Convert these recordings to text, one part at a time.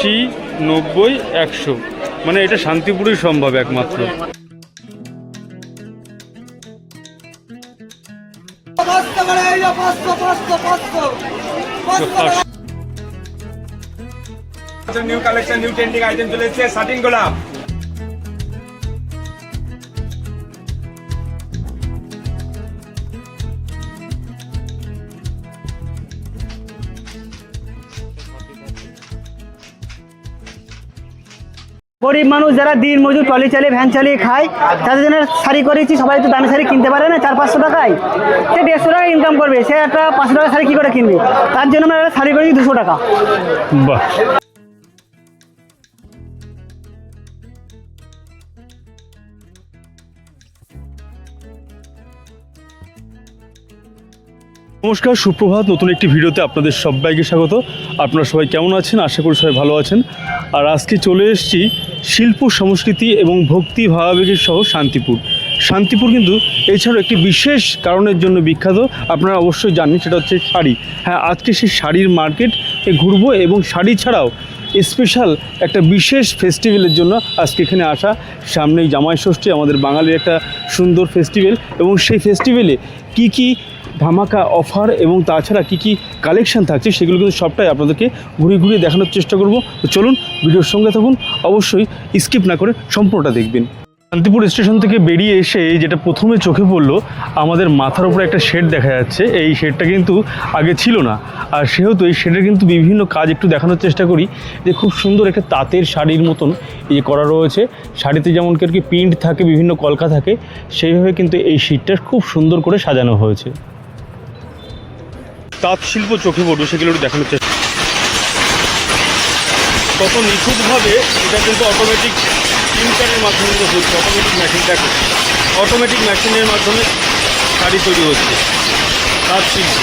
80, 90, 100, মানে এটা শান্তিপুরেই সম্ভব একমাত্র। New collection, new trending item চলে এসেছে শাটিং গোলাপ। গরিব মানুষ যারা দিন মজুর ট্রলি চালিয়ে ভ্যান চালিয়ে খায় তাদের জন্য শাড়ি করেছি। সবাই তো দামি শাড়ি কিনতে পারে না 400-500 টাকায়, সে 150 টাকা ইনকাম করবে, সে একটা 500 টাকা শাড়ি কী করে কিনবে? তার জন্য আমরা শাড়ি করেছি 200 টাকা। বাহ, নমস্কার, সুপ্রভাত। নতুন একটি ভিডিওতে আপনাদের সবাইকে স্বাগত। আপনারা সবাই কেমন আছেন? আশা করি সবাই ভালো আছেন। আর আজকে চলে এসেছি শিল্প সংস্কৃতি এবং ভক্তি ভাবাবেগের শহর শান্তিপুর। শান্তিপুর কিন্তু এছাড়াও একটি বিশেষ কারণের জন্য বিখ্যাত, আপনারা অবশ্যই জানেন, সেটা হচ্ছে শাড়ি। হ্যাঁ, আজকে সেই শাড়ির মার্কেটে ঘুরবো এবং শাড়ি ছাড়াও স্পেশাল একটা বিশেষ ফেস্টিভ্যালের জন্য আজকে এখানে আসা। সামনেই জামাই ষষ্ঠী, আমাদের বাঙালির একটা সুন্দর ফেস্টিভ্যাল, এবং সেই ফেস্টিভ্যালে কী কী ধামাকা অফার এবং তাছাড়া কী কী কালেকশান থাকছে সেগুলো কিন্তু সবটাই আপনাদেরকে ঘুরিয়ে ঘুরিয়ে দেখানোর চেষ্টা করব। তো চলুন, ভিডিওর সঙ্গে থাকুন, অবশ্যই স্কিপ না করে সম্পূর্ণটা দেখবেন। শান্তিপুর স্টেশন থেকে বেরিয়ে এসে যেটা প্রথমে চোখে পড়লো, আমাদের মাথার উপরে একটা শেড দেখা যাচ্ছে। এই শেডটা কিন্তু আগে ছিল না, আর সেহেতু এই শেডের কিন্তু বিভিন্ন কাজ একটু দেখানোর চেষ্টা করি। যে খুব সুন্দর একটা তাঁতের শাড়ির মতন করা রয়েছে। শাড়িতে যেমন কি প্রিন্ট থাকে, বিভিন্ন কলকা থাকে, সেইভাবে কিন্তু এই শীটটা খুব সুন্দর করে সাজানো হয়েছে। তাঁত শিল্প চোখে পড়বে, সেগুলো একটু দেখানোর চেষ্টা। কত নিখুঁতভাবে এটা কিন্তু অটোমেটিক প্রিন্টারের মাধ্যমে হচ্ছে। অটোমেটিক মেশিনের মাধ্যমে শাড়ি তৈরি হচ্ছে, তাঁত শিল্প।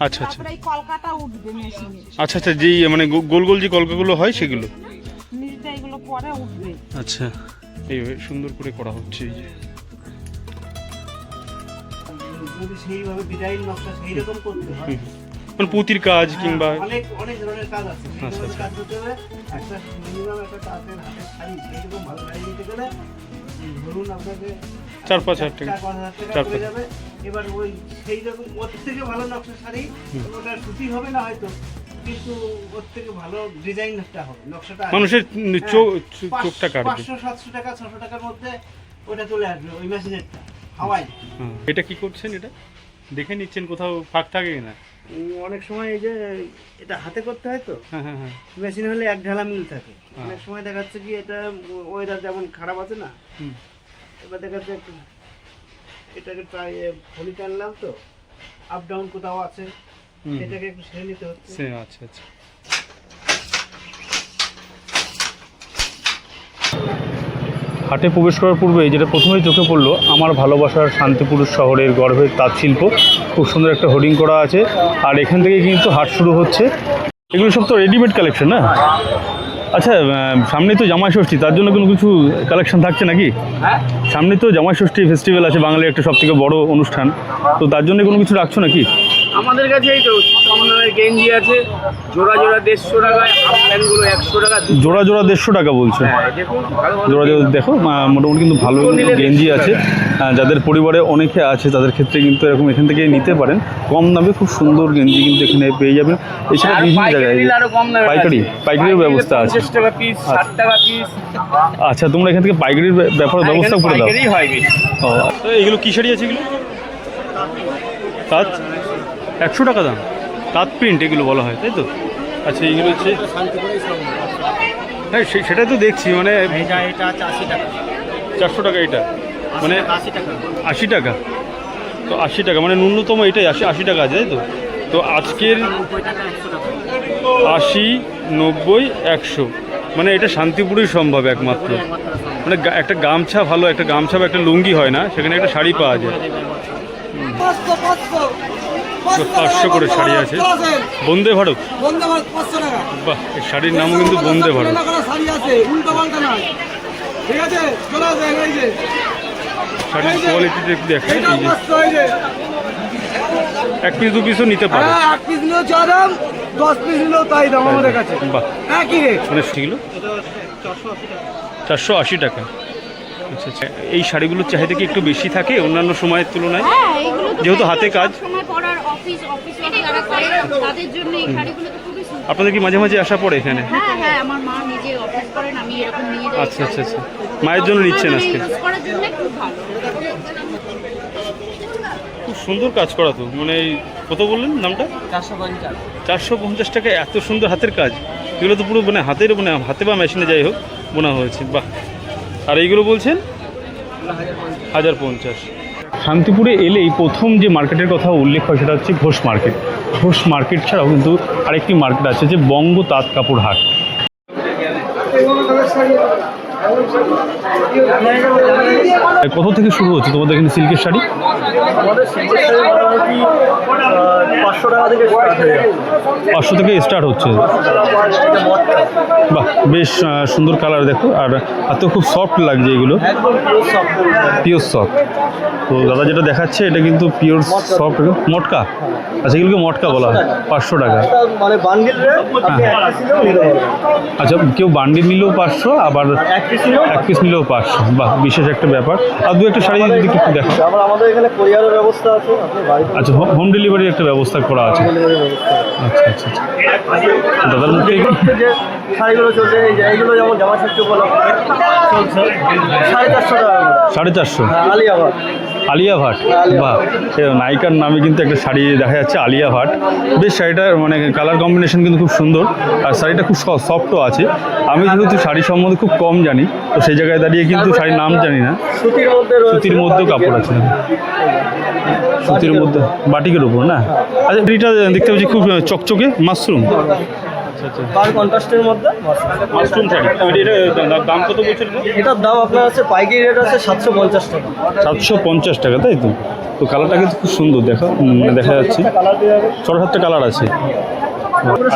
আচ্ছা আচ্ছা আচ্ছা আচ্ছা, যেই মানে গোল গোল যে কলকাগুলো হয় সেগুলো। আচ্ছা, এইভাবে সুন্দর করে করা হচ্ছে। এই যে সেইভাবে ডিজাইন নকশা সেই রকম করতে হয়, মানে পুঁতির কাজ কিংবা অনেক ধরনের কাজ আছে। আচ্ছা আচ্ছা, কাজ করতে হবে একটা মিনিমাম একটা তাঁতের হাতের শাড়ি এইরকম ভালো শাড়ি নিতে গেলে ধরুন আপনাকে 4-5 হাজার টাকা হয়ে যাবে। এবার ওই সেই রকম ওর থেকে ভালো নকশা শাড়ি, ওটা সুতি হবে না হয়তো, কিন্তু ওর থেকে ভালো ডিজাইনটা হবে, নকশাটা মানুষের চোখটা কাটবে। 500-700 টাকা 600 টাকার মধ্যে ওটা চলে আসবে ওই মেশিনেরটা হাওয়াই। এটা কি করছেন? এটা দেখে নিচ্ছেন কোথাও ফাঁক থাকে না? অনেক সময় এই যে এটা হাতে করতে হয় তো, হ্যাঁ হ্যাঁ হ্যাঁ, মেশিন হলে এক ঢালা মিল থাকে। অনেক সময় দেখা যাচ্ছে কি এটা ওয়েদার যেমন খারাপ আছে না, এবার দেখা যাচ্ছে এটাকে প্রায় ফলি টানলাম তো, আপ ডাউন কোথাও আছে, এটাকে একটু সেরে নিতে হচ্ছে। আচ্ছা আচ্ছা। হাটে প্রবেশ করার পূর্বে যেটা প্রথমেই চোখে পড়লো, আমার ভালোবাসার শান্তিপুর শহরের গর্ভের তাঁত শিল্প। খুব সুন্দর একটা হোর্ডিং করা আছে, আর এখান থেকে কিন্তু হাট শুরু হচ্ছে। এগুলো সব তো রেডিমেড কালেকশন না? আচ্ছা, সামনে তো জামাই ষষ্ঠী, তার জন্য কোনো কিছু কালেকশন থাকছে নাকি? সামনে তো জামাই ষষ্ঠী ফেস্টিভ্যাল আছে, বাঙালির একটা সবথেকে বড় অনুষ্ঠান, তো তার জন্য কোনো কিছু রাখছো নাকি? আমাদের কাছে এই তো কম দামের গেঞ্জি আছে, জোড়া জোড়া 150 টাকায়, হাফ প্যান্টগুলো 100 টাকা। জোড়া জোড়া 150 টাকা বলছো? জোড়া জোড়া দেখো, মোটামুটি কিন্তু ভালো গেঞ্জি আছে। যাদের পরিবারে অনেকে আছে তাদের ক্ষেত্রে কিন্তু এরকম এখান থেকে নিতে পারেন, কম দামে খুব সুন্দর গেঞ্জি কিন্তু এখানে পেয়ে যাবেন। এছাড়া বিভিন্ন জায়গায় পাইকারির ব্যবস্থা আছে। 50 টাকা পিস, 60 টাকা পিস। আচ্ছা, তোমরা এখান থেকে পাইকারির ব্যাপারে ব্যবস্থা করে দাও? এগুলো কি শাড়ি আছে? এগুলো তাঁত 100 টাকা দাম, তাঁত প্রিন্ট এগুলো বলা হয়, তাই তো? আচ্ছা, এইগুলো হচ্ছে, হ্যাঁ সেটাই তো দেখছি, মানে এটা আছে 80 টাকা, 400 টাকা এটা, মানে 80 টাকা। তো 80 টাকা মানে ন্যূনতম এটাই 80 টাকা আছে, তাই তো? তো আজকের 80, 90, 100, মানে এটা শান্তিপুরেই সম্ভব একমাত্র। মানে একটা গামছা, ভালো একটা গামছা বা একটা লুঙ্গি হয় না, সেখানে একটা শাড়ি পাওয়া যায়। 500 করে শাড়ি আছে। বন্দে ভারত, বাহ, এই শাড়ির নামও কিন্তু বন্দে ভারত। শাড়ির কোয়ালিটিটা একটু দেখেন। 1 পিস 2 পিসও নিতে পারে। হ্যাঁ 1 পিস নিলেও যা দাম, 10 পিস নিলেও তাই দাম আমাদের কাছে। বাহ, একই রেট। মানে কিলো 480 টাকা। আচ্ছা আচ্ছা, এই শাড়িগুলোর চাহিদা কি একটু বেশি থাকে অন্যান্য সময়ের তুলনায়? হ্যাঁ, এইগুলো তো যেহেতু হাতে কাজ। সময় পড়ার অফিস যারা করে তাদের জন্য এই শাড়িগুলো তো খুবই সুন্দর। আপনাদের কি মাঝে মাঝে আসা পড়ে এখানে? হ্যাঁ হ্যাঁ, আমার মা নিজে অফিস করেন, আমি এরকম নিয়ে যাই। আচ্ছা আচ্ছা আচ্ছা, মায়ের জন্য নিচ্ছেন আজকে? ইউজ করার জন্য খুব ভালো। খুব সুন্দর কাজ করা তো, মানে এই কত বললেন নামটা? 450 টাকা, এত সুন্দর হাতের কাজ। এগুলো তো পুরো মানে হাতের, মানে হাতে বা মেশিনে যাই হোক বোনা হয়েছে। বাহ। আর এইগুলো বলছেন 1050। শান্তিপুরে এলেই প্রথম যে মার্কেটের কথা উল্লেখ হয় সেটা হচ্ছে ঘোষ মার্কেট। ঘোষ মার্কেট ছাড়াও কিন্তু আরেকটি মার্কেট আছে যে বঙ্গ তাঁত কাপড় হাট। কত থেকে শুরু হচ্ছে তোমাদের এখানে সিল্কের শাড়ি? আমাদের সিল্কের শাড়ি মোটামুটি 500 টাকা থেকে স্টার্ট হয়ে যায়। 500 থেকে স্টার্ট হচ্ছে। বাহ, বেশ সুন্দর কালার দেখো, আর হাতেও খুব সফট লাগছে এগুলো, একদম পিওর সফট। Pure soft. তো দাদা যেটা দেখাচ্ছে এটা কিন্তু পিওর সফট মটকা। আচ্ছা, এগুলোকে মটকা বলা হয়। 500 টাকা মানে বান্ডিল রেট, আপনি এক পিস নিলেও নিতে পারবেন। আচ্ছা, কেউ বান্ডিল নিলেও 500, আবার এক পিস নিলেও 500। বাহ, বিশেষ একটা ব্যাপার। আর দু একটা শাড়ি যদি একটু দেখো। আবার আমাদের এখানে কোরিয়ারের ব্যবস্থা আছে, আপনি বাড়িতে আচ্ছা, হোম ডেলিভারির একটা ব্যবস্থা করা আছে। ডেলিভারির ব্যবস্থা আছে। আচ্ছা আচ্ছা আচ্ছা, দাদার মুখে যে শাড়িগুলো চলছে, এই যে এইগুলো যেমন জামা ষষ্ঠী উপলক্ষে চলছে 450 টাকা করে। 450। আলিয়া ভাট। আলিয়া ভাট, বাহ, সে নায়িকার নামে কিন্তু একটা শাড়ি দেখা যাচ্ছে, আলিয়া ভাট। বেশ, শাড়িটার মানে কালার কম্বিনেশন কিন্তু খুব সুন্দর, আর শাড়িটা খুব সফটও আছে। আমি যেহেতু শাড়ি সম্বন্ধে খুব কম জানি, তো সেই জায়গায় দাঁড়িয়ে কিন্তু শাড়ির নাম জানি না। সুতির মধ্যে রয়েছে, সুতির মধ্যেও কাপড় আছে, সুতির মধ্যে বাটিকের উপর না? আচ্ছা, এটা দেখতে পাচ্ছি খুব চকচকে মাশরুম। আচ্ছা আচ্ছা, পার কন্ট্রাস্টের মধ্যে মাশরুম শাড়ি। এটার দাম কত বলছেন? এটার দাম আপনার আছে, পাইকারি রেট আছে 750 টাকা। 750 টাকা, তাই তো? তো কালারটা কিন্তু খুব সুন্দর, দেখো মানে দেখা যাচ্ছে কালার দিয়ে যাবে। 6-7টা কালার আছে।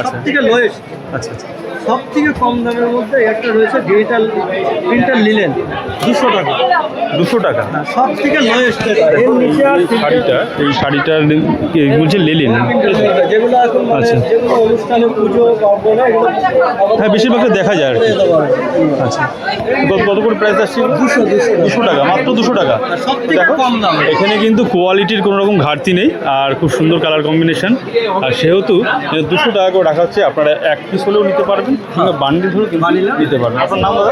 সব থেকে লোয়েস্ট, আচ্ছা আচ্ছা, সব থেকে কম দামের মধ্যে একটা রয়েছে ডিজিটাল প্রিন্টার লিলেন, 200 টাকা। 200 টাকা সব থেকে লোয়েস্ট। এর নিচে আর শাড়িটা, এই শাড়িটার বলছে লেলিন। যেগুলো এখন মানে আচ্ছা। যেগুলো অনুষ্ঠানে পুজো পার্বণে এগুলো হ্যাঁ, বেশিরভাগটা দেখা যায় আর কি। আচ্ছা, কত করে প্রাইস আসছে? 200 টাকা, মাত্র 200 টাকা। সব থেকে কম দাম। এখানে কিন্তু কোয়ালিটির কোনো রকম ঘাটতি নেই, আর খুব সুন্দর কালার কম্বিনেশন। আর সেহেতু 200 টাকা করে রাখা হচ্ছে। আপনারা এক পিস হলেও নিতে পারবেন, কিংবা বান্ডিল হলেও কিন্তু নিতে পারবেন। আপনার নাম দাদা?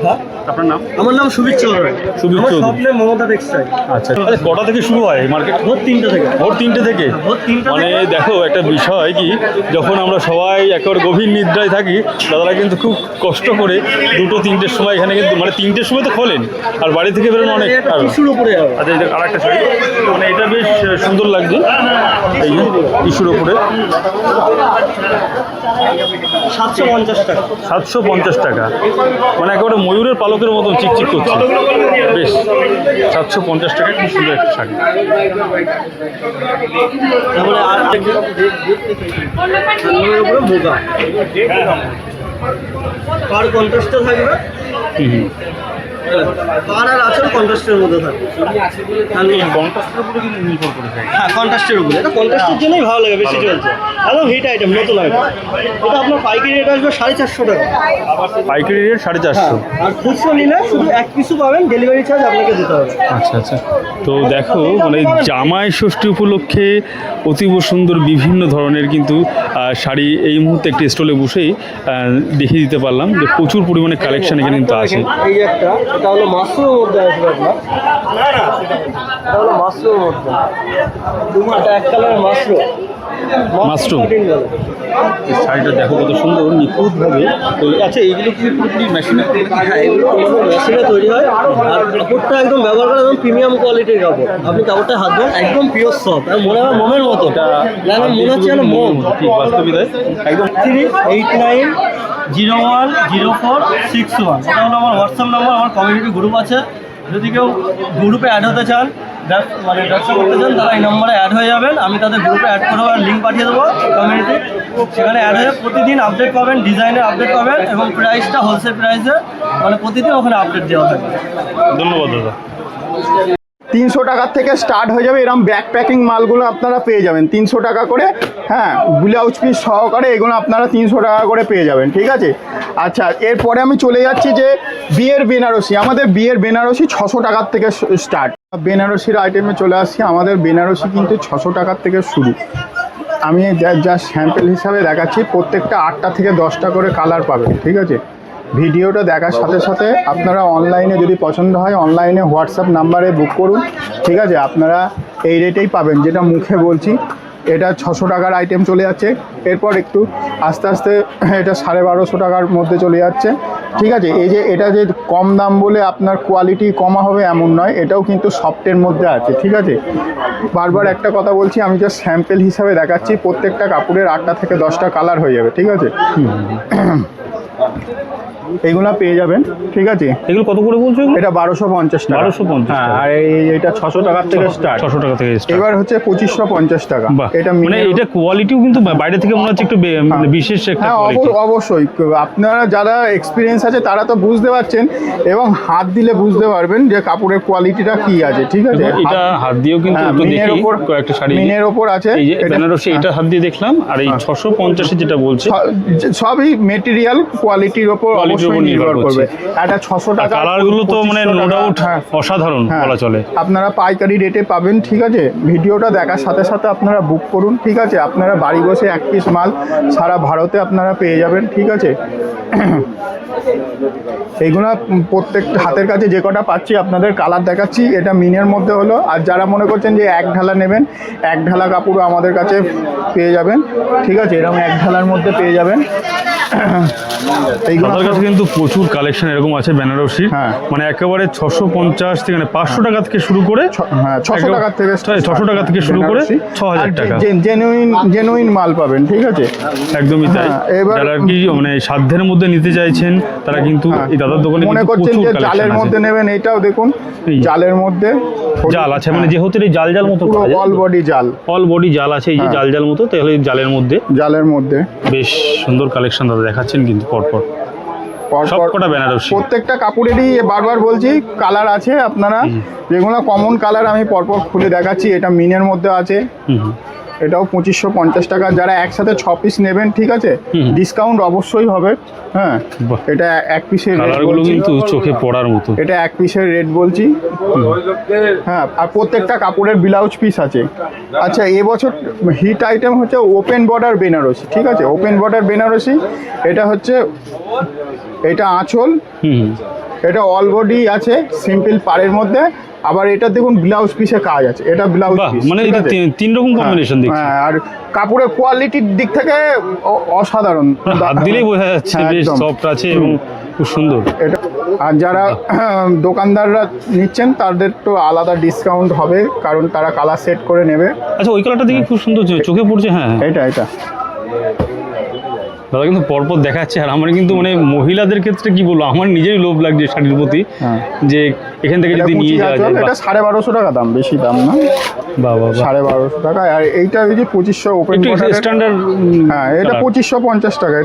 হ্যাঁ, আপনার নাম? আমার নাম সুবীর চৌধুরী। সুবীর চৌধুরী। স্বপ্নে মমতা টেক্সটাইল। আচ্ছা, তাহলে কটা থেকে শুরু হয় মার্কেট? ভোর 3টা থেকে। ভোর 3টে থেকে? ভোর 3টা মানে থেকে। দেখো, একটা বিষয় কি, যখন আমরা সবাই একেবারে গভীর নিদ্রায় থাকি, দাদারা কিন্তু খুব কষ্ট করে 2-3টের সময় এখানে, কিন্তু মানে 3টের সময় তো খোলেন, আর বাড়ি থেকে বেরোনো অনেক। এটা টিস্যুর উপরে হবে। আচ্ছা, এটা আর একটা শাড়ি, মানে এটা বেশ সুন্দর লাগছে, এই যে টিস্যুর উপরে। 750 টাকা। 750 টাকা, মানে একেবারে ময়ূরের পালকের মতন চিকচিক করছে। বেশ, 750 টাকা, খুব সুন্দর একটা শাড়ি। তারপরে আর উপরে মোগা পার কন্ট্রাস্টে থাকবে। পার আর আচল কন্ট্রাস্টের মধ্যে থাকবে। কন্ট্রাস্টের উপরে কিন্তু নির্ভর করে যায়। হ্যাঁ, কন্ট্রাস্টের উপরে। এটা কন্ট্রাস্টের জন্যই ভালো লাগে, বেশি চলছে। একদম হিট আইটেম, নতুন আইটেম। এটা আপনার পাইকারি রেট আসবে 450 টাকা। পাইকারি রেট 450। আর খুচরো নিলে শুধু এক পিসও পাবেন, ডেলিভারি চার্জ আপনাকে দিতে হবে। আচ্ছা আচ্ছা, তো দেখো মানে জামাই ষষ্ঠী উপলক্ষে অতীব সুন্দর বিভিন্ন ধরনের কিন্তু শাড়ি এই মুহূর্তে একটি স্টলে বসেই দেখিয়ে দিতে পারলাম যে প্রচুর পরিমাণে কালেকশন এখানে কিন্তু আছে। এই যে একটা, এটা হলো মাশরুমের মধ্যে আসবে আপনার। এটা হলো মাশরুমের মধ্যে, এটা এক কালারের মাশরুম। মাশরুম। কাটিং বলে। শাড়িটা দেখো কত সুন্দর নিখুঁতভাবে। তো আচ্ছা, এইগুলো কি পুরোপুরি মেশিনে? হ্যাঁ, এগুলো আমাদের মেশিনে তৈরি হয়। আর কাপড়টা একদম ব্যবহার করা একদম প্রিমিয়াম কোয়ালিটির কাপড়। আপনি কাপড়টা হাত দেন, একদম পিওর সফট, আর মনে হয় মোমের মতো। মনে হচ্ছে যেন মোম। ঠিক বাস্তবিতায় একদম। 389010461। এটা হলো আমার হোয়াটসঅ্যাপ নাম্বার। আমার কমিউনিটি গ্রুপ আছে, যদি কেউ গ্রুপে অ্যাড হতে চান, মানে ব্যবসা করতে চান, তারা এই নম্বরে অ্যাড হয়ে যাবেন। আমি তাদের গ্রুপে অ্যাড করে দেওয়ার লিঙ্ক পাঠিয়ে দেবো কমিউনিটি। সেখানে অ্যাড হয়ে প্রতিদিন আপডেট পাবেন, ডিজাইনের আপডেট পাবেন, এবং প্রাইসটা হোলসেল প্রাইসে, মানে প্রতিদিন ওখানে আপডেট দেওয়া হবে। ধন্যবাদ দাদা। 300 টাকার থেকে স্টার্ট হয়ে যাবে। এরকম ব্যাক প্যাকিং মালগুলো আপনারা পেয়ে যাবেন 300 টাকা করে, হ্যাঁ, ব্লাউজ পিস সহকারে এগুলো আপনারা 300 টাকা করে পেয়ে যাবেন, ঠিক আছে। আচ্ছা, এরপরে আমি চলে যাচ্ছি যে বিয়ের বেনারসি। আমাদের বিয়ের বেনারসি 600 টাকার থেকে স্টার্ট। বেনারসির আইটেমে চলে আসছি। আমাদের বেনারসি কিন্তু 600 টাকার থেকে শুরু। আমি যা স্যাম্পল হিসাবে দেখাচ্ছি, প্রত্যেকটা 8টা থেকে 10টা করে কালার পাবেন, ঠিক আছে। ভিডিওটা দেখার সাথে সাথে আপনারা অনলাইনে যদি পছন্দ হয় অনলাইনে হোয়াটসঅ্যাপ নাম্বারে বুক করুন, ঠিক আছে। আপনারা এই রেটেই পাবেন, যেটা মুখে বলছি। এটা 600 টাকার আইটেম চলে যাচ্ছে। এরপর একটু আস্তে আস্তে এটা 1250 টাকার মধ্যে চলে যাচ্ছে, ঠিক আছে। এই যে এটা যে কম দাম বলে আপনার কোয়ালিটি কমা হবে এমন নয়, এটাও কিন্তু সফটের মধ্যে আছে, ঠিক আছে। বারবার একটা কথা বলছি, আমি জাস্ট স্যাম্পল হিসাবে দেখাচ্ছি। প্রত্যেকটা কাপড়ের 8টা থেকে 10টা কালার হয়ে যাবে, ঠিক আছে। এইগুলা পেয়ে যাবেন, ঠিক আছে। এগুলো কত করে বলছো? এটা 1250 টাকা। 1250 হ্যাঁ, আর এটা 600 টাকার থেকে স্টার্ট। 600 টাকা থেকে স্টার্ট। এবার হচ্ছে 2550 টাকা। এটা মানে এটা কোয়ালিটিও কিন্তু বাইরে থেকে মনে হচ্ছে একটু মানে বিশেষ একটা হ্যাঁ, কোয়ালিটি। অবশ্যই। আপনারা যারা এক্সপিরিয়েন্স আছে তারা তো বুঝতে পারছেন, এবং হাত দিলে বুঝতে পারবেন যে কাপড়ের কোয়ালিটিটা কি আছে, ঠিক আছে। এটা হাত দিয়েও কিন্তু একটু দেখি কয়েকটা শাড়ি মিনের উপর আছে। এই যে বেনারসি, এটা হাত দিয়ে দেখলাম। আর এই 650 যেটা বলছে সবই মেটেরিয়াল কোয়ালিটির উপর অবশ্যই নির্ভর করবে। এটা 600 টাকা। কালারগুলো তো মানে নো ডাউট অসাধারণ বলা চলে। আপনারা পাইকারি রেটে পাবেন, ঠিক আছে। ভিডিওটা দেখার সাথে সাথে আপনারা বুক করুন, ঠিক আছে। আপনারা বাড়ি বসে এক পিস মাল সারা ভারতে আপনারা পেয়ে যাবেন, ঠিক আছে। এইগুলা প্রত্যেকটা হাতের কাছে যে কটা পাচ্ছি আপনাদের কালার দেখাচ্ছি। এটা মিনের মধ্যে হলো। আর যারা মনে করছেন যে এক ঢালা নেবেন, এক ঢালা কাপড়ও আমাদের কাছে পেয়ে যাবেন, ঠিক আছে। এরকম এক ঢালার মধ্যে পেয়ে যাবেন। আমাদের কাছে কিন্তু প্রচুর কালেকশন এরকম আছে বেনারসি। হ্যাঁ, মানে একেবারে 650 থেকে মানে 500 টাকা থেকে শুরু করে, হ্যাঁ, 600 টাকা থেকে 600 টাকা থেকে শুরু করে 6000 টাকা জেনুইন মাল পাবেন, ঠিক আছে। একদমই তাই। এবার যারা কি মানে সাধ্যের মধ্যে নিতে চাইছেন তারা কিন্তু এই দাদার দোকানে মনে করছেন যে জালের মধ্যে নেবেন, এটাও দেখুন জালের মধ্যে জাল আছে, মানে যেহেতু এই জাল জাল মতো অল বডি জাল, অল বডি জাল আছে, এই যে জাল জাল মতো, তাহলে জালের মধ্যে বেশ সুন্দর কালেকশন দাদা দেখাচ্ছেন কিন্তু পরপর সবকটা বেনারসি। প্রত্যেকটা কাপড়েরই বারবার বলছি কালার আছে। আপনারা যেগুলো কমন কালার আমি পরপর খুলে দেখাচ্ছি। এটা মিনের মধ্যে আছে, এটাও 2550 টাকা। যারা একসাথে 6 পিস নেবেন, ঠিক আছে, ডিসকাউন্ট অবশ্যই হবে। হ্যাঁ, এটা এক পিসের রেট কিন্তু চোখে পড়ার মতো। এটা এক পিসের রেট বলছি। হ্যাঁ, আর প্রত্যেকটা কাপড়ের ব্লাউজ পিস আছে। আচ্ছা, এবছর হিট আইটেম হচ্ছে ওপেন বর্ডার বেনারসি, ঠিক আছে। ওপেন বর্ডার বেনারসি, এটা হচ্ছে এটা আঁচল, এটা অল বডি আছে সিম্পল পাড়ের মধ্যে। আবার এটা দেখুন ব্লাউজ পিসে কাজ আছে। এটা ব্লাউজ পিস, মানে এটা তিন রকম কম্বিনেশন দেখছি। হ্যাঁ, আর কাপড়ের কোয়ালিটির দিক থেকে অসাধারণ, হাত দিলেই বোঝা যাচ্ছে বেশ সফট আছে এবং খুব সুন্দর এটা। আর যারা দোকানদাররা নিচ্ছেন তাদের তো আলাদা ডিসকাউন্ট হবে, কারণ তারা কালার সেট করে নেবে। আচ্ছা, ওই কালারটা দেখি খুব সুন্দর চোখে পড়ছে। হ্যাঁ, এটা দাদা কিন্তু পরপর দেখাচ্ছে। আর আমার কিন্তু মানে মহিলাদের ক্ষেত্রে কি বলবো, আমার নিজেরই লোভ লাগছে শাড়ির প্রতি, যে এখান থেকে যদি নিয়ে যাওয়া যায়। এটা 1250 টাকা দাম, বেশি দাম না। বাবা, 1250 টাকা। আর এইটা ওই যে 2500 ওপেন বর্ডার স্ট্যান্ডার্ড। হ্যাঁ, এটা 2550 টাকা।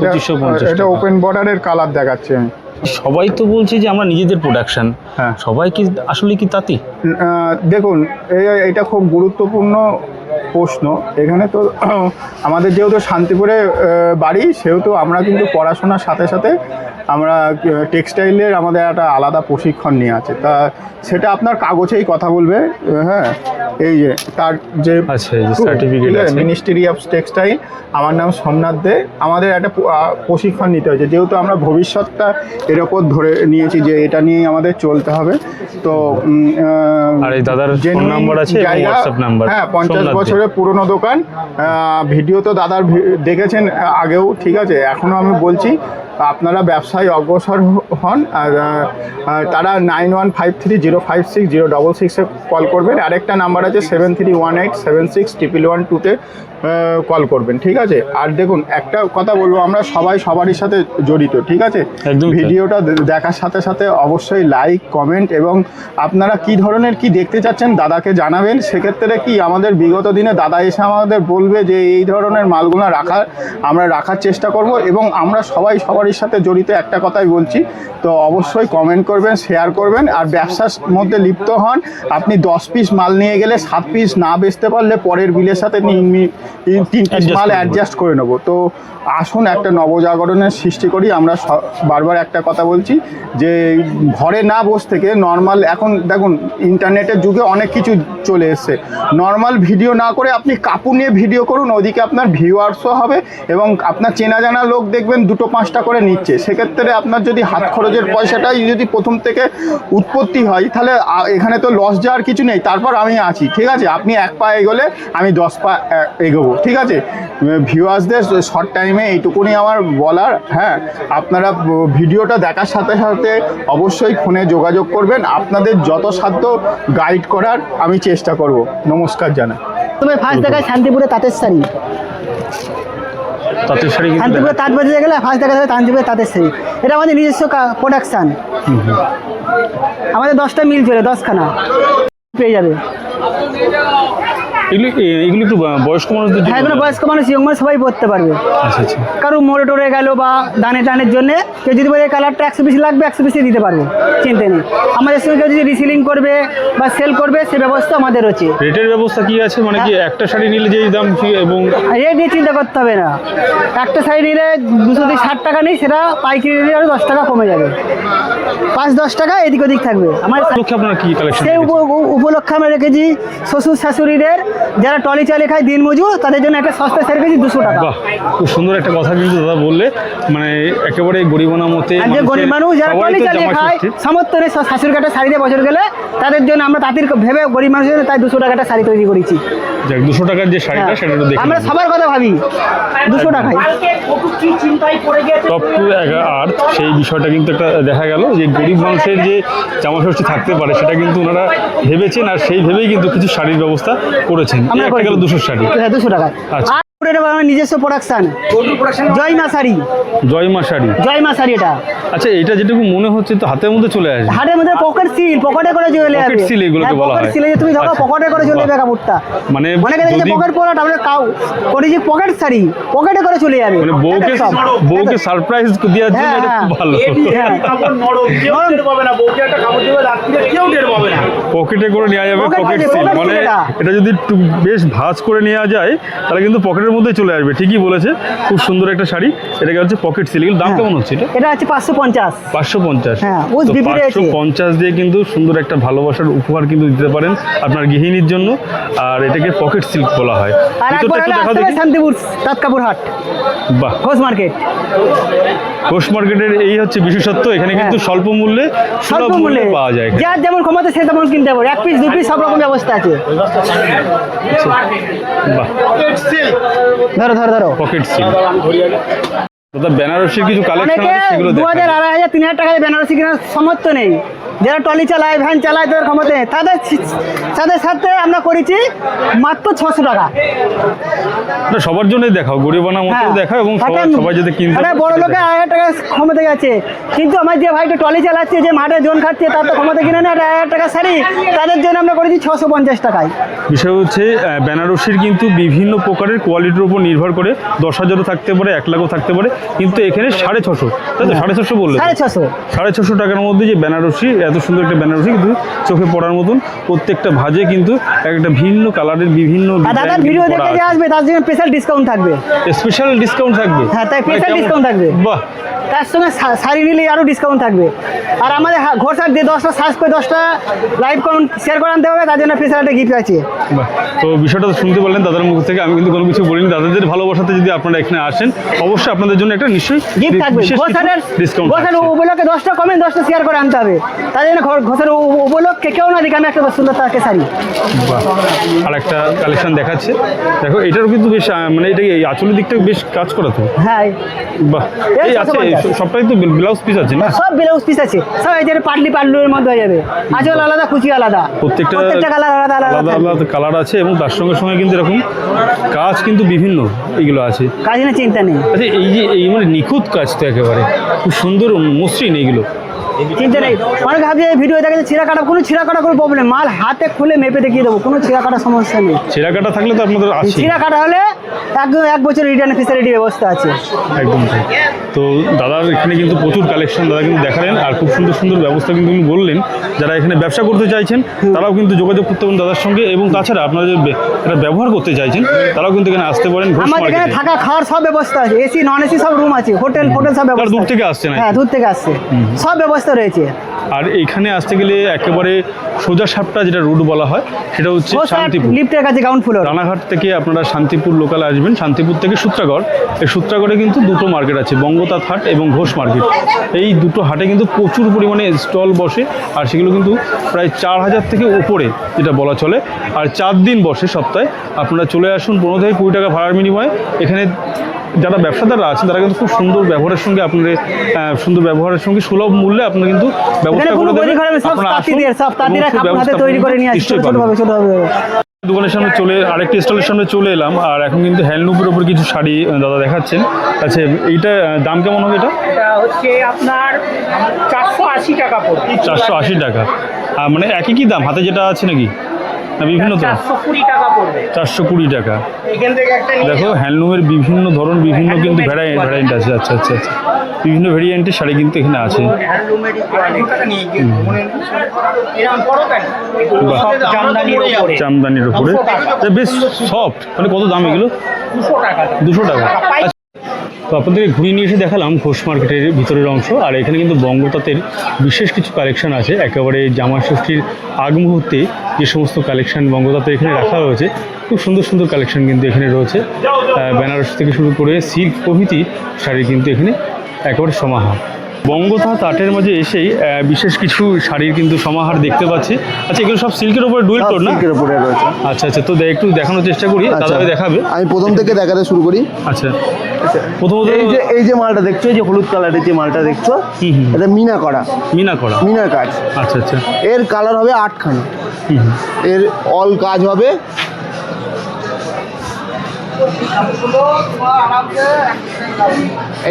এটা ওপেন বর্ডারের কালার দেখাচ্ছে আমি। সবাই তো বলছে যে আমরা নিজেদের প্রোডাকশন, হ্যাঁ, সবাই কি আসলে কি তাঁতি? দেখুন, এটা খুব গুরুত্বপূর্ণ প্রশ্ন। এখানে তো আমাদের যেহেতু শান্তিপুরে বাড়ি, সেহেতু আমরা কিন্তু পড়াশোনার সাথে সাথে আমরা টেক্সটাইলের আমাদের একটা আলাদা প্রশিক্ষণ নিয়ে আছে। তা সেটা আপনার কাগজেই কথা বলবে। হ্যাঁ, এই যে তার যে সার্টিফিকেট আছে মিনিস্ট্রি অফ টেক্সটাইল। আমার নাম সোমনাথ দে। আমাদের একটা প্রশিক্ষণ নিতে হয়েছে, যেহেতু আমরা ভবিষ্যৎটা এর ওপর ধরে নিয়েছি যে এটা নিয়ে আমাদের চলতে হবে। তো দাদার ফোন নাম্বার আছে, হোয়াটসঅ্যাপ নাম্বার। হ্যাঁ, 50 বছরের পুরনো দোকান। ভিডিও তো দাদার দেখেছেন আগেও, ঠিক আছে। এখনও আমি বলছি, আপনারা ব্যবসায় অগ্রসর হন। আর তারা 9153056066 কল করবেন। আরেকটা নাম্বার আছে 7318761112-তে কল করবেন, ঠিক আছে? আর দেখুন একটা কথা বলবো, আমরা সবাই সবারই সাথে জড়িত, ঠিক আছে? একদমই তাই। ভিডিওটা দেখার সাথে সাথে অবশ্যই লাইক, কমেন্ট এবং আপনারা কি ধরনের কি দেখতে চাচ্ছেন দাদাকে জানাবেন। সেক্ষেত্রে কি আমাদের বিগত দিনে দাদা এসে আমাদের বলবে যে এই ধরনের মালগুলো আমরা রাখার চেষ্টা করব, এবং আমরা সবাই সবারই সাথে জড়িত, একটা কথাই বলছি। তো অবশ্যই কমেন্ট করবেন, শেয়ার করবেন, আর ব্যবসার মধ্যে লিপ্ত হন। আপনি 10 পিস মাল নিয়ে গেলে 7 পিস না বেচতে পারলে পরের বিলের সাথে 3 পিস মাল অ্যাডজাস্ট করে নেব। তো আসুন একটা নবজাগরণের সৃষ্টি করি। আমরা বারবার একটা কথা বলছি যে ঘরে না বসে থেকে নর্মাল, এখন দেখুন ইন্টারনেটের যুগে অনেক কিছু চলে এসছে, নর্মাল ভিডিও না করে আপনি কাপড় নিয়ে ভিডিও করুন, ওদিকে আপনার ভিউয়ার্সও হবে এবং আপনার চেনা জানা লোক দেখবেন 2-5টা করে নিচ্ছে। সেক্ষেত্রে আপনার যদি হাত খরচের পয়সাটাই যদি প্রথম থেকে উৎপত্তি হয়, তাহলে এখানে তো লস যাওয়ার কিছু নেই। তারপর আমি আছি, ঠিক আছে? আপনি 1 পা এগোলে আমি 10 পা এগোবো, ঠিক আছে? ভিউয়ার্সদের শর্ট টাইমে এইটুকুনি আমার বলার। হ্যাঁ, আপনারা ভিডিওটা দেখার সাথে সাথে অবশ্যই ফোনে যোগাযোগ করবেন, আপনাদের যত সাধ্য গাইড করার আমি চেষ্টা করব। নমস্কার জানাই। তুমি ফার্স্ট দেখায় শান্তিপুরে তাঁতের শাড়ি, তাঁতের শাড়ি কিন্তু শান্তিপুরে তাঁত বাজারে গেলে ফার্স্ট দেখা যাবে শান্তিপুরে তাঁতের শাড়ি। এটা আমাদের নিজস্ব প্রোডাকশান। আমাদের 10টা মিল চলে, 10খানা পেয়ে যাবে। এগুলো একটু বয়স্ক মানুষদের জন্য। হ্যাঁ, এগুলো বয়স্ক মানুষ, ইয়ং মানুষ সবাই পরতে পারবে। আচ্ছা আচ্ছা। কারো মোড়ে টোড়ে গেল বা দানে টানের জন্য কেউ যদি বলে এই কালারটা 100 পিস লাগবে, 100 পিসই দিতে পারবো, চিন্তা নেই। আমাদের সঙ্গে কেউ যদি রিসেলিং করবে বা সেল করবে, সে ব্যবস্থা আমাদের আছে। রেটের ব্যবস্থা কি আছে, মানে কি একটা শাড়ি নিলে যেই দাম এবং রেট নিয়ে চিন্তা করতে হবে না। একটা শাড়ি নিলে 260 টাকা নেই, সেটা পাইকারি নিলে আরও 10 টাকা কমে যাবে, 5-10 টাকা এদিক ওদিক থাকবে। আমার লক্ষ্যে আপনারা কি কালেকশন? সেই উপলক্ষে আমরা রেখেছি শ্বশুর শাশুড়িদের যারা টলি চালে খায় দিনমজুর, তাদের জন্য একটা সস্তা শাড়ি রেখেছি 200 টাকা। বাহ, খুব সুন্দর একটা কথা কিন্তু দাদা বললে, মানে একেবারে গরিবানা মতে আর যে গরিব মানুষ যারা টলি চালিয়ে খায়, সামর্থ্য নেই শাশুড়ি কাটা শাড়ি দিয়ে বছর গেলে, তাদের জন্য আমরা তাঁতির ভেবে গরিব মানুষের জন্য তাই 200 টাকাটা শাড়ি তৈরি করেছি। যাক, 200 টাকার যে শাড়িটা সেটা একটু দেখে আমরা সবার কথা ভাবি 200 টাকায়। টপ টু আর সেই বিষয়টা কিন্তু একটা দেখা গেল যে গরিব মানুষের যে জামা ষষ্ঠী থাকতে পারে সেটা কিন্তু ওনারা ভেবেছেন, আর সেই ভেবেই কিন্তু কিছু শাড়ির ব্যবস্থা করেছেন। আমরা একটা গেল 200 শাড়ি। হ্যাঁ, 200 টাকায়। আচ্ছা। আর এটা আমার নিজস্ব প্রোডাকশন, জয়মা শাড়ি। জয়মা শাড়ি। জয়মা শাড়ি এটা। আচ্ছা, এটা যেটুকু মনে হচ্ছে তো হাতের মধ্যে চলে আসে। হাটের মধ্যে পকেট সিল, পকেটে করে চলে যাবে। পকেট সিল এগুলোকে বলা হয়। পকেট সিলে তুমি ধরো আচ্ছা। পকেটে করে চলে যাবে কাপড়টা। মানে অনেকে দেখে যদি- পকেট পরা, আমরা করেছি পকেট শাড়ি, পকেটে করে চলে যাবে। মানে বউকে সারপ্রাইজ দেওয়ার জন্য হ্যাঁ, এটা খুব ভালো। পকেটে করে নেওয়া যাবে, pocket pocket seal, seal. Pocket মানে সিল এটা। এটা যদি একটু বেশ ভাঁজ করে নেওয়া যায় তাহলে কিন্তু পকেটের মধ্যে চলে আসবে। ঠিকই বলেছে, খুব সুন্দর একটা শাড়ি। এটাকে হচ্ছে পকেট সিল। দাম কেমন হচ্ছে এটা? এটা আছে 550। 550। হ্যাঁ, উস বিপি রয়েছে। 550 দিয়ে কিন্তু সুন্দর একটা ভালোবাসার উপহার কিন্তু দিতে পারেন আপনার গৃহিণীর জন্য। আর এটাকে পকেট সিল্ক বলা হয়। আর ভিতরটা একবার একটু হলে দেখা আসতে হবে দেখি। শান্তিপুর তাঁতকাপুর হাট, বাহ, ঘোষ মার্কেট। ঘোষ মার্কেটের এই হচ্ছে বিশেষত্ব, এখানে কিন্তু স্বল্প মূল্যে সুলভ মূল্যে পাওয়া যায়। যার যেমন ক্ষমতা সে তেমন কিনতে পারে, 1 পিস 2 পিস সব রকম ব্যবস্থা আছে। বাহ, ধরো ধরো ধরো। Pocket seal. দাদা, বেনারসির কিছু কালেকশন অনেকে আছে সেগুলো 2000, দেখান। 2500, 3000 টাকায় বেনারসি কেনার সামর্থ্য নেই। যারা টলি চালায়, ভ্যান চালায়, তাদের ক্ষমতা নেই, তাদের সাথে আমরা করেছি মাত্র 600 টাকা। না, সবার জন্যই দেখাও, গরিবানা মতো দেখাও এবং সবাই যদি কিনতে একটা পারে বড় সেটা লোকে দেখাও। 1000 টাকা ক্ষমতা গেছে, কিন্তু আমার যে ভাইটা টলি চালাচ্ছে, যে মাঠে জোন খাচ্ছে, তার তো ক্ষমতা কিনে না 1000 টাকা শাড়ি, তাদের জন্য আমরা করেছি 650 টাকায়। বিষয় হচ্ছে বেনারসির কিন্তু বিভিন্ন প্রকারের কোয়ালিটির উপর নির্ভর করে 10,000ও থাকতে পারে, 1 লাখও থাকতে পারে, কিন্তু এখানে 650, তাই তো? 650 বললে? 650। 650 টাকার মধ্যে যে বেনারসি, এত সুন্দর একটা বেনারসি কিন্তু চোখে পড়ার মতন। প্রত্যেকটা ভাজে কিন্তু একটা ভিন্ন কালারের বিভিন্ন আর দাদার ভিডিও দেখে যে আসবে তার জন্য স্পেশাল ডিসকাউন্ট থাকবে। স্পেশাল ডিসকাউন্ট থাকবে। হ্যাঁ, তাই মানে স্পেশাল কেমন? ডিসকাউন্ট থাকবে। বাহ, তার সঙ্গে শাড়ি নিলে আরও ডিসকাউন্ট থাকবে। আর আমাদের ঘোষার দিয়ে 10টা সার্চ করে 10টা লাইভ কমেন্ট শেয়ার করে আনতে হবে, তার জন্য স্পেশাল একটা গিফট আছে। বাহ। তো বিষয়টা তো শুনতে পারলেন দাদার মুখ থেকে। আমি কিন্তু কোনো কিছু বলিনি। দাদাদের ভালোবাসাতে যদি আপনারা এখানে আসেন, অবশ্যই আপনাদের জন্য একটা নিশ্চয়ই গিফট থাকবে। ঘোষারের ডিসকাউন্ট। উপলক্ষে 10টা কমেন্ট 10টা শেয়ার করে আনতে হবে, তার জন্য ঘোষার উপলক্ষে কেউ না দেখে আমি একটা সুন্দর তাকে শাড়ি। আর একটা কালেকশন দেখাচ্ছে, দেখো এটারও কিন্তু বেশ মানে এটা এই আঁচলের দিকটা বেশ কাজ করা তো। হ্যাঁ, বাহ, এই এই আছে 650 সবটাই তো ব্লাউজ পিস আছে না? সব ব্লাউজ পিস আছে, সব এই যে পাটলির মধ্যে হয়ে যাবে, আঁচল আলাদা, কুচি আলাদা, প্রত্যেকটা কালার আলাদা আলাদা আলাদা থাকবে। আলাদা কালার আছে এবং তার সঙ্গে সঙ্গে কিন্তু এরকম কাজ কিন্তু বিভিন্ন এগুলো আছে। কাজ নিয়ে চিন্তা নেই, আচ্ছা এই যে এই মানে নিখুঁত কাজ তো একেবারে খুব সুন্দর মসৃণ এগুলো। চিন্তা নেই। অনেক ভাবছে ভিডিও দেখে ছিঁড়া কাটা, কোনো ছিঁড়া কাটা কোনো প্রবলেম, মাল হাতে খুলে মেপে দেখিয়ে দেবো, কোনো ছিঁড়া কাটা সমস্যা নেই। ছেঁড়া কাটা থাকলে তো আপনাদের আছে, ছিঁড়া কাটা হলে একদম 1 বছর রিটার্ন ফেসিলিটি ব্যবস্থা আছে। একদম তাই। তো দাদার এখানে কিন্তু প্রচুর কালেকশন দাদা কিন্তু দেখালেন, আর খুব সুন্দর সুন্দর ব্যবস্থা কিন্তু উনি বললেন। যারা এখানে ব্যবসা করতে চাইছেন তারাও কিন্তু যোগাযোগ করতে পারেন দাদার সঙ্গে, এবং তাছাড়া আপনারা যে এটা ব্যবহার করতে চাইছেন তারাও কিন্তু এখানে আসতে পারেন। ঘোষ আমাদের এখানে মার্কেটে থাকা খাওয়ার সব ব্যবস্থা আছে, এসি নন এসি সব রুম আছে, হোটেল সব ব্যবস্থা। দূর আছে। থেকে আসছে না? হ্যাঁ, দূর থেকে আসছে, সব ব্যবস্থা রয়েছে। আর এইখানে আসতে গেলে একেবারে সোজা সাপটা যেটা রুট বলা হয় সেটা হচ্ছে শান্তিপুর। লিফটের কাছে গ্রাউন্ড ফ্লোর। রানাঘাট থেকে আপনারা শান্তিপুর লোকালে আসবেন, শান্তিপুর থেকে সূত্রাগড়। এই সূত্রাগড়ে কিন্তু দুটো মার্কেট আছে, বঙ্গতাঁত হাট এবং ঘোষ মার্কেট। এই দুটো হাটে কিন্তু প্রচুর পরিমাণে স্টল বসে, আর সেগুলো কিন্তু প্রায় 4000 থেকে উপরে যেটা বলা চলে। আর 4 দিন বসে সপ্তাহে। আপনারা চলে আসুন, 15 থেকে 20 টাকা ভাড়ার বিনিময়ে। এখানে যারা ব্যবসাদাররা আছেন তারা কিন্তু খুব সুন্দর ব্যবহারের সঙ্গে আপনাদের সুন্দর ব্যবহারের সঙ্গে সুলভ মূল্যে আপনারা কিন্তু ব্যবস্থা করে দেবেন। আপনারা আসুন, তৈরি করে নিয়ে আসি, নিশ্চয়ই ছোট পাবেন। ছোট হবে। দোকানের সামনে আরেকটি স্টলের সামনে চলে এলাম, আর এখন কিন্তু হ্যান্ডলুমের উপর কিছু শাড়ি দাদা দেখাচ্ছেন। আচ্ছা, এইটা দাম কেমন হবে? এটা হচ্ছে আপনার 480 টাকা পড়বে। 480 টাকা। মানে একই কি দাম হাতে যেটা আছে নাকি, না বিভিন্ন তো? 420 টাকা পড়বে। 420 টাকা। এখান থেকে একটা দেখো হ্যান্ডলুমের বিভিন্ন ধরন, বিভিন্ন কিন্তু ভ্যারিয়েন্ট আছে। আচ্ছা আচ্ছা আচ্ছা, বিভিন্ন ভ্যারিয়েন্টের শাড়ি কিন্তু এখানে আছে। হ্যান্ডলুমেরই এরকম বড় কেন? বাহ। সব জামদানির উপরে। জামদানির উপরে বেশ সফট। মানে কত দাম এগুলো? 200 টাকা। 200 টাকা। তো আপনাদেরকে ঘুরিয়ে নিয়ে এসে দেখালাম ঘোষ মার্কেটের ভিতরের অংশ। আর এখানে কিন্তু বঙ্গতাঁতের বিশেষ কিছু কালেকশন আছে, একেবারে জামা ষষ্ঠীর আগ মুহূর্তে যে সমস্ত কালেকশন বঙ্গতাঁতে এখানে রাখা রয়েছে, খুব সুন্দর সুন্দর কালেকশন কিন্তু এখানে রয়েছে। বেনারস থেকে শুরু করে সিল্ক প্রভৃতি শাড়ি কিন্তু এখানে একেবারে সমাহার। বঙ্গতাঁত আটের মাঝে এসেই বিশেষ কিছু শাড়ির কিন্তু সমাহার দেখতে পাচ্ছি। আচ্ছা, এগুলো সব সিল্কের উপরে ডুয়েল টোন না? সিল্কের উপরে রয়েছে। আচ্ছা আচ্ছা, তো একটু দেখানোর চেষ্টা করি, দাদা দেখাবে। আমি প্রথম থেকে দেখাতে শুরু করি। আচ্ছা, প্রথমত এই যে মালটা দেখছো, এই যে হলুদ কালারের যে মালটা দেখছো, এটা মিনা করা, মিনা কাজ। আচ্ছা আচ্ছা, এর কালার হবে 8খানা। এর অল কাজ হবে।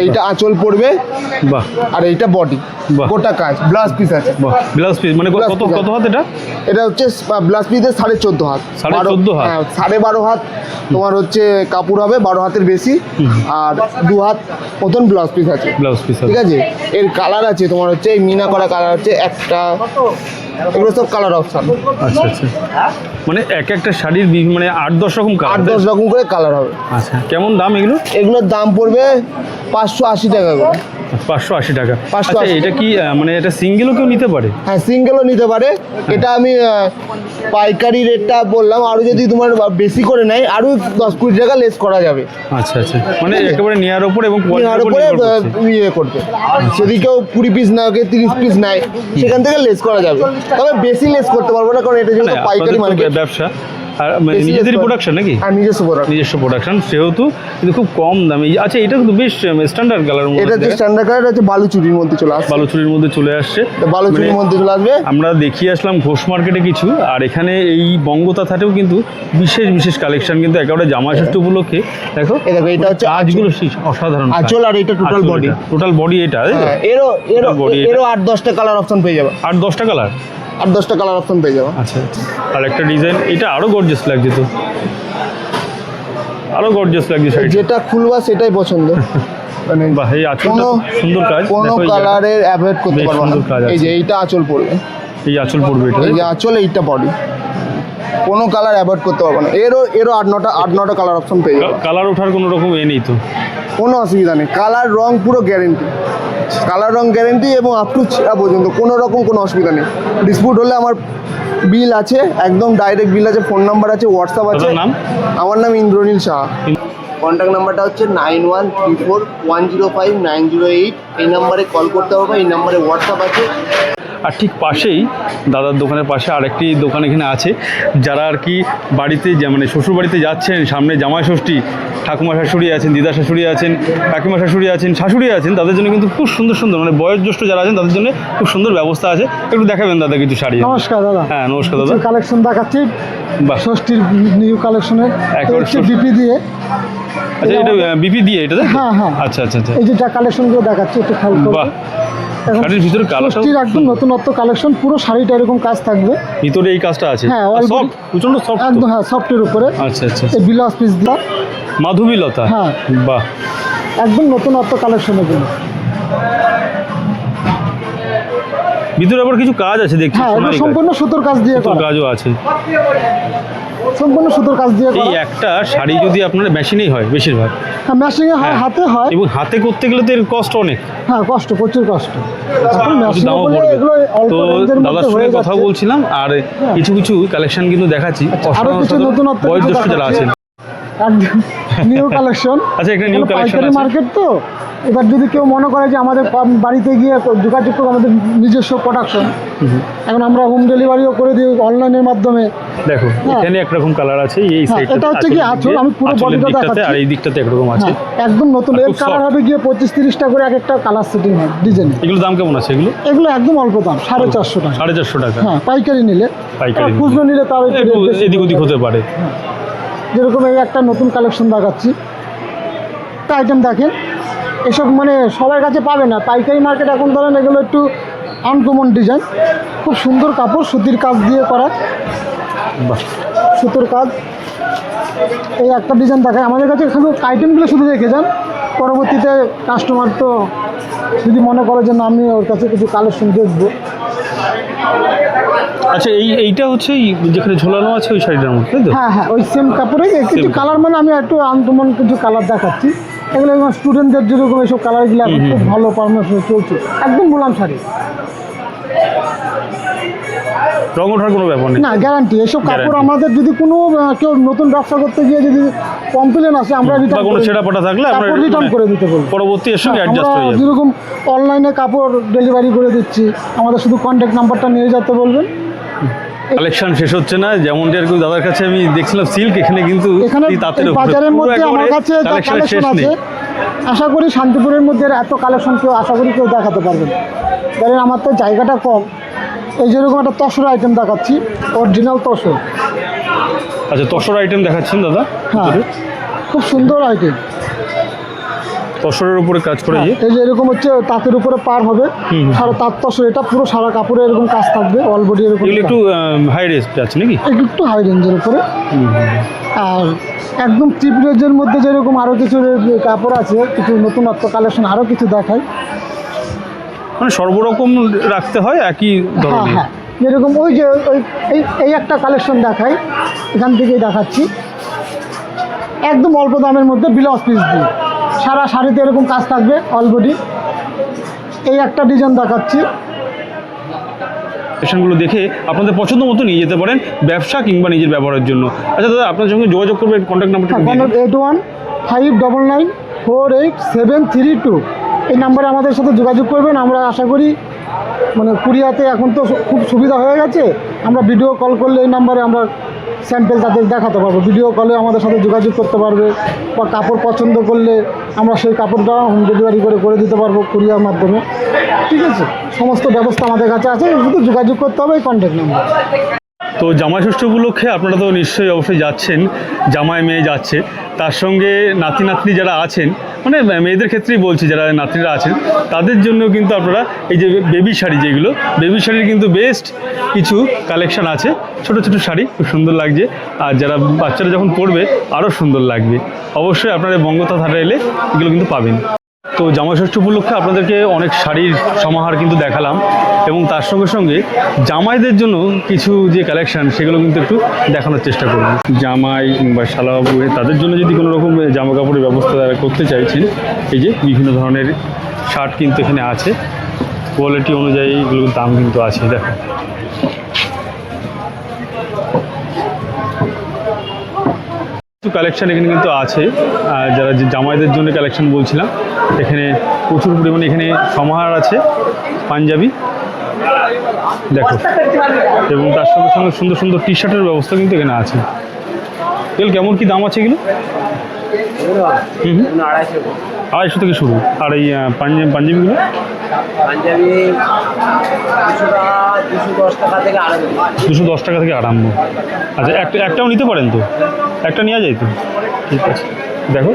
এইটা আঁচল পড়বে, বাহ। আর এইটা বডি, বাহ। গোটা কাজ, ব্লাউজ পিস আছে। বাহ, ব্লাউজ পিস মানে ব্লাউজ কত পিস কত হাত এটা? এটা হচ্ছে ব্লাউজ পিসের 14.5 হাত। 14.5 হাত? হ্যাঁ, 12.5 হাত তোমার হচ্ছে কাপড় হবে, 12 হাতের বেশি, আর 2 হাত মতন ব্লাউজ পিস আছে। ব্লাউজ পিস ঠিক আছে। এর কালার আছে তোমার হচ্ছে এই মিনা করা কালার হচ্ছে একটা, এগুলো সব কালার অপশন। আচ্ছা আচ্ছা, মানে একটা শাড়ির মানে 8-10 রকম কালার, 8-10 রকম করে কালার হবে। আচ্ছা, কেমন দাম এগুলো? এগুলোর দাম পড়বে 580 টাকা করে। 580 টাকা। 580 আচ্ছা, এটা কি মানে এটা সিঙ্গেলও কেউ নিতে পারে? হ্যাঁ, সিঙ্গেলও নিতে পারে। এটা আমি পাইকারি রেটটা বললাম, আরও যদি তোমার বেশি করে নেয় আরও 10-20 টাকা লেস করা যাবে। আচ্ছা আচ্ছা, মানে একেবারে নেওয়ার উপর এবং নেওয়ার উপরে ইয়ে করবে। যদি কেউ 20 পিস নেয়, কেউ 30 পিস নেয়, সেখান থেকে লেস করা যাবে। তবে বেশি লেস করতে পারবো না, কারণ এটা যেহেতু পাইকারি মার্কেট, ব্যবসা আর নিজেদের প্রোডাকশন নাকি? আর নিজস্ব প্রোডাক্ট, নিজস্ব প্রোডাকশন, সেহেতু কিন্তু খুব কম দামে। আচ্ছা, এটা কিন্তু বেশ স্ট্যান্ডার্ড কালার। এটা যে স্ট্যান্ডার্ড কালার আছে, বালুচুরির মধ্যে চলে আসবে। বালুচুরির মধ্যে চলে আসছে, বালুচুরির মধ্যে চলে আসবে। আমরা দেখিয়ে আসলাম ঘোষ মার্কেটে কিছু, আর এখানে এই বঙ্গতাঁত হাটেও কিন্তু বিশেষ বিশেষ কালেকশন কিন্তু একেবারে জামা ষষ্ঠী উপলক্ষে। দেখো এটা হচ্ছে কাজগুলো অসাধারণ আঁচল, আর এটা টোটাল বডি। টোটাল বডি এটা, এরও 8-10টা কালার অপশন পেয়ে যাবে। 8-10টা কালার, 8-10টা কালার অপশন পেয়ে যাবে। আচ্ছা। আর একটা ডিজাইন, এটা আরো গর্জিয়াস লাগছে, তো আরো গর্জিয়াস লাগছে শাড়ি। যেটা খুলবা সেটাই পছন্দ। মানে বাহ, এই আঁচলটা সুন্দর কাজ, কোনো কালারের অ্যাভয়েড করতে পারবো না। এই যে এইটা আঁচল পড়বে, এই আঁচল পড়বে, এটা এই যে আঁচল, এইটা বডি, কোনো কালার অ্যাভয়েড করতে পারবো না। এরও 8-9টা কালার অপশন পেয়ে যাবে। কালার ওঠার কোনো রকম নেই তো? কোনো অসুবিধা নেই, কালার রং পুরো গ্যারেন্টি, কালার রং গ্যারেন্টি, এবং আপ টু ছেঁড়া পর্যন্ত কোনো রকম কোনো অসুবিধা নেই। ডিসপিউট হলে আমার বিল আছে, একদম ডাইরেক্ট বিল আছে, ফোন নাম্বার আছে, হোয়াটসঅ্যাপ আছে। নাম? আমার নাম ইন্দ্রনীল শাহ। কন্ট্যাক্ট নাম্বারটা হচ্ছে 9134105908। এই নাম্বারে কল করতে হবে, এই নাম্বারে হোয়াটসঅ্যাপ আছে। আর ঠিক পাশেই দাদার দোকানের পাশে আরেকটি দোকান এখানে আছে, যারা আর কি বাড়িতে মানে শ্বশুর বাড়িতে যাচ্ছেন, সামনে জামাই ষষ্ঠী, ঠাকুমা শাশুড়ি আছেন, দিদা শাশুড়ি আছেন, কাকিমা শাশুড়ি আছেন, শাশুড়ি আছেন, তাদের জন্য কিন্তু খুব সুন্দর সুন্দর মানে বয়োজ্যেষ্ঠ যারা আছেন তাদের জন্য খুব সুন্দর ব্যবস্থা আছে। একটু দেখাবেন দাদা কিছু শাড়ি? নমস্কার দাদা। হ্যাঁ নমস্কার দাদা। কালেকশন দেখাচ্ছি বাহ, ষষ্ঠীর নিউ কালেকশনের, একেবারে বিপি দিয়ে। আচ্ছা এটা বিপি দিয়ে এটা? হ্যাঁ হ্যাঁ। আচ্ছা আচ্ছা আচ্ছা, এই যে যা কালেকশনগুলো দেখাচ্ছি একটু খেয়াল করুন। বাহ, এখন শাড়ির ভিতরে কালার ষষ্ঠীর একদম নতুনত্ব কালেকশন, পুরো শাড়িটা এরকম কাজ থাকবে। ভিতরে এই কাজটা আছে? হ্যাঁ, all সফট, প্রচন্ড সফট একদম, হ্যাঁ সফটের উপরে। আচ্ছা আচ্ছা, এই বিলাস পিস দিয়ে মাধবীলতা। হ্যাঁ। বাহ, একদম নতুনত্ব কালেকশন এগুলো। ভিতরে আবার কিছু কাজ আছে দেখছি, হ্যাঁ, সোনালী এটা কাজ, সম্পূর্ণ সুতোর কাজ দিয়ে সুতোর করা, কাজও আছে। সম্পূর্ণ সুতোর কাজ দিয়ে এই করা। একটা শাড়ি যদি আপনার মেশিনেই হয় বেশিরভাগ, হ্যাঁ মেশিনে হয়, হ্যাঁ। হাতে হয়। এবং হাতে করতে গেলে তো এর কষ্ট অনেক, হ্যাঁ কষ্ট, প্রচুর কষ্ট। এখন একটু মেশিনে দামও করলে পড়বে। এগুলো অল্প তো রেঞ্জের দাদার মধ্যে সঙ্গে হয়ে কথা যাচ্ছে। বলছিলাম, আর কিছু কিছু কালেকশন কিন্তু দেখাচ্ছি আরো কিছু নতুনত্ব কিছু বয়োজ্যেষ্ঠ যারা দেখাচ্ছি। আছেন। একদম নিউ কালেকশন। আচ্ছা, একটা নিউ কালেকশন পাইকারি আছে। মার্কেট তো, এবার যদি কেউ মনে করে যে আমাদের বাড়িতে গিয়ে যোগাযোগ করে, আমাদের নিজস্ব প্রোডাকশন, এখন আমরা হোম ডেলিভারিও করে দিই অনলাইনের মাধ্যমে। দেখো হ্যাঁ। এখানে একরকম কালার আছে, এই হ্যাঁ, সাইডটাতে এটা হচ্ছে কি আঁচল, আমি পুরো আঁচলের বডিটা দিকটাতে, দেখাচ্ছি। আর এই দিকটাতে একরকম আছে। হ্যাঁ, একদম নতুন। আর এর খুব কালার soft। হবে গিয়ে 25-30টা করে এক একটা কালার সেটিং হয় ডিজাইনে। এগুলো দাম কেমন আছে এগুলো? এগুলো একদম অল্প দাম, 450 টাকা। 450 টাকা। হ্যাঁ, পাইকারি নিলে। পাইকারি আর নিলে। খুচরো নিলে তার একটু একটু rate বেশি এদিক ওদিক পড়বে। হতে পারে। যেরকম এই একটা নতুন কালেকশন দেখাচ্ছি, একটা আইটেম দেখেন, এসব মানে সবার কাছে পাবে না, পাইকারি মার্কেট এখন ধরেন এগুলো একটু আনকমন ডিজাইন, খুব সুন্দর কাপড়, সুতির কাজ দিয়ে করা, বাহ, সুতোর কাজ। এই একটা ডিজাইন দেখায়, আমাদের কাছে শুধু আইটেমগুলো শুধু রেখে যান, পরবর্তীতে কাস্টমার তো যদি মনে করে যে না আমি ওর কাছে কিছু কালেকশন দেখবো। আচ্ছা এইটা হচ্ছে যেখানে ঝোলানো আছে ওই শাড়িটার মধ্যে, তাই তো? হ্যাঁ হ্যাঁ, ওই সেম কাপড়ে কিছু কালার, মানে আমি একটু আনকমন কিছু কালার দেখাচ্ছি। এগুলো স্টুডেন্টদের যেরকম এইসব কালারগুলো এখন খুব ভালো পারফরমেন্স চলছে, একদম গোলাম শাড়ি, রং ওঠার কোনো ব্যাপার নেই? না গ্যারান্টি। এসব কাপড় Guarantee। আমাদের যদি কোনো কেউ নতুন ব্যবসা করতে গিয়ে যদি কমপ্লেন আসে, আমরা বা রিটার্ন কোনো ছেঁড়া পাটা থাকলে আমরা রিটার্ন করে দিতে বলবো। পরবর্তী এর সঙ্গে হ্যাঁ, অ্যাডজাস্ট আমরা হয়ে যাবে। যেরকম অনলাইনে কাপড় ডেলিভারি করে দিচ্ছি, আমাদের শুধু কন্ট্যাক্ট নাম্বারটা নিয়ে যেতে বলবেন। কালেকশন শেষ হচ্ছে না, যেমন এরকম দাদার কাছে আমি দেখছিলাম সিল্ক, এখানে কিন্তু এখানে এই তাঁতের এই উপরে বাজারের পুরো মধ্যে আমার একেবারে কাছে যা কালেকশনের কালেকশন শেষ আছে, নেই। আশা করি শান্তিপুরের মধ্যে এত কালেকশন কেউ আশা করি কেউ দেখাতে পারবেন। ধরেন আমার তো জায়গাটা কম, এই যেরকম একটা তসর আইটেম দেখাচ্ছি, অরিজিনাল তসর। আচ্ছা, তসর আইটেম দেখাচ্ছেন দাদা? হ্যাঁ, খুব সুন্দর আইটেম। তসরের উপরে কাজ করে এই যে এরকম হচ্ছে তাঁতের উপরে পার হবে, সারা তাঁত তসর, এটা পুরো সারা কাপড়ে এরকম কাজ থাকবে, অল বডি এরকম। এগুলো একটু হাই রেস্ট আছে নাকি? একটু হাই রেঞ্জের উপরে। আর একদম চিপ রেঞ্জের মধ্যে যেরকম আরও কিছু কাপড় আছে, কিছু নতুনত্ব কালেকশন আরও কিছু দেখায়। মানে সর্বরকম রাখতে হয় একই হ্যাঁ ধরনের। হ্যাঁ, যেরকম ওই যে এই একটা কালেকশন দেখাই, এখান থেকেই দেখাচ্ছি, একদম অল্প দামের মধ্যে ব্লাউজ পিস দিয়ে সারা শাড়িতে এরকম কাজ থাকবে, অল বডি। এই একটা ডিজাইন দেখাচ্ছি, কালেকশনগুলো দেখে আপনাদের পছন্দ মতো নিয়ে যেতে পারেন ব্যবসা কিংবা নিজের ব্যবহারের জন্য। আচ্ছা দাদা, আপনার সঙ্গে যোগাযোগ করবেন, কন্ট্যাক্ট নাম্বারটা দিয়ে দিন। 8159948732, এই নাম্বারে আমাদের সাথে যোগাযোগ করবেন। আমরা আশা করি মানে কুরিয়াতে এখন তো খুব সুবিধা হয়ে গেছে, আমরা ভিডিও কল করলে এই নাম্বারে আমরা স্যাম্পেল তাদের দেখাতে পারবো, ভিডিও কলে আমাদের সাথে যোগাযোগ করতে পারবে, বা কাপড় পছন্দ করলে আমরা সেই কাপড়টা হোম ডেলিভারি করে দিতে পারবো কুরিয়ার মাধ্যমে। ঠিক আছে, সমস্ত ব্যবস্থা আমাদের কাছে আছে, শুধু যোগাযোগ করতে হবে এই কন্ট্যাক্ট নাম্বার। তো জামাই ষষ্ঠী উপলক্ষে আপনারা তো নিশ্চয়ই অবশ্যই যাচ্ছেন, জামাই মেয়ে যাচ্ছে, তার সঙ্গে নাতি নাতনি যারা আছেন, মানে মেয়েদের ক্ষেত্রেই বলছি, যারা নাতনিরা আছেন তাদের জন্য কিন্তু আপনারা এই যে বেবি শাড়ি, যেগুলো বেবি শাড়ির কিন্তু বেস্ট কিছু কালেকশন আছে, ছোট ছোট শাড়ি খুব সুন্দর লাগছে, আর যারা বাচ্চারা যখন পরবে আরও সুন্দর লাগবে। অবশ্যই আপনারা বঙ্গতাঁত হাটে এলে এগুলো কিন্তু পাবেন। তো জামাই ষষ্ঠী উপলক্ষে আপনাদেরকে অনেক শাড়ির সমাহার কিন্তু দেখালাম, এবং তার সঙ্গে সঙ্গে জামাইদের জন্য কিছু যে কালেকশান সেগুলো কিন্তু একটু দেখানোর চেষ্টা করব। জামাই কিংবা শালাবাবু তাদের জন্য যদি কোনো রকম জামা কাপড়ের ব্যবস্থা তারা করতে চাইছেন, এই যে বিভিন্ন ধরনের শার্ট কিন্তু এখানে আছে, কোয়ালিটি অনুযায়ী এগুলোর দাম কিন্তু আছে। দেখো কালেকশন এখানে কিন্তু আছে, যারা যে জামাইদের জন্য কালেকশন বলছিলাম, এখানে প্রচুর পরিমাণে এখানে সমাহার আছে, পাঞ্জাবি দেখো, এবং তার সঙ্গে সঙ্গে সুন্দর সুন্দর টি শার্টের ব্যবস্থা কিন্তু এখানে আছে। এগুলো কেমন কি দাম আছে এগুলো? হুম, 250 থেকে শুরু। আর এই পাঞ্জাবিগুলো? পাঞ্জাবি 210 টাকা থেকে আরম্ভ। 210 টাকা থেকে আরম্ভ। আচ্ছা, একটাও নিতে পারেন তো, একটা নেওয়া যায় তো? ঠিক আছে, দেখো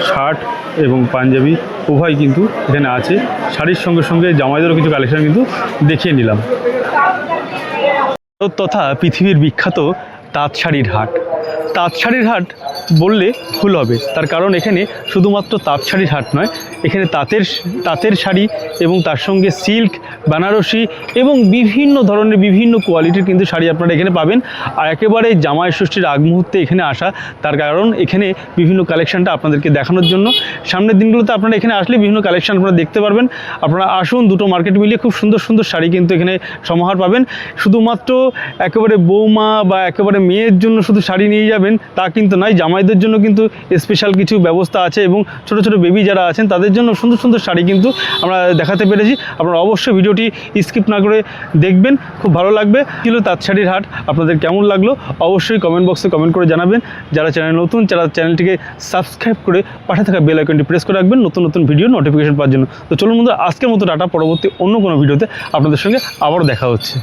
শার্ট এবং পাঞ্জাবি উভয় কিন্তু এখানে আছে। শাড়ির সঙ্গে সঙ্গে জামাইদেরও কিছু কালেকশন কিন্তু দেখিয়ে নিলাম। তথা পৃথিবীর বিখ্যাত তাঁত শাড়ির হাট। তাঁত শাড়ির হাট বললে ভুল হবে, তার কারণ এখানে শুধুমাত্র তাঁত শাড়ির হাট নয়, এখানে তাঁতের শাড়ি এবং তার সঙ্গে সিল্ক, বেনারসি এবং বিভিন্ন ধরনের বিভিন্ন কোয়ালিটির কিন্তু শাড়ি আপনারা এখানে পাবেন। আর একেবারে জামাই ষষ্ঠীর আগ মুহূর্তে এখানে আসা, তার কারণ এখানে বিভিন্ন কালেকশানটা আপনাদেরকে দেখানোর জন্য। সামনের দিনগুলোতে আপনারা এখানে আসলে বিভিন্ন কালেকশান আপনারা দেখতে পারবেন। আপনারা আসুন, দুটো মার্কেট মিলিয়ে খুব সুন্দর সুন্দর শাড়ি কিন্তু এখানে সমাহার পাবেন। শুধুমাত্র একেবারে বৌমা বা একেবারে মেয়ের জন্য শুধু শাড়ি নিয়ে যাবেন তা কিন্তু নয়, জামাইদের জন্য কিন্তু স্পেশাল কিছু ব্যবস্থা আছে এবং ছোটো ছোটো বেবি যারা আছেন তাদের জন্য সুন্দর সুন্দর শাড়ি কিন্তু আমরা দেখাতে পেরেছি। আপনারা অবশ্যই ভিডিওটি স্কিপ না করে দেখবেন, খুব ভালো লাগবে। ছিল তাঁত শাড়ির হাট, আপনাদের কেমন লাগলো অবশ্যই কমেন্ট বক্সে কমেন্ট করে জানাবেন। যারা চ্যানেল নতুন, যারা চ্যানেলটিকে সাবস্ক্রাইব করে পাশে থাকা বেল আইকনটি প্রেস করে রাখবেন নতুন নতুন ভিডিও নোটিফিকেশন পাওয়ার জন্য। তো চলুন বন্ধুরা, আজকের মতো টাটা, পরবর্তী অন্য কোনো ভিডিওতে আপনাদের সঙ্গে আবারও দেখা হচ্ছে।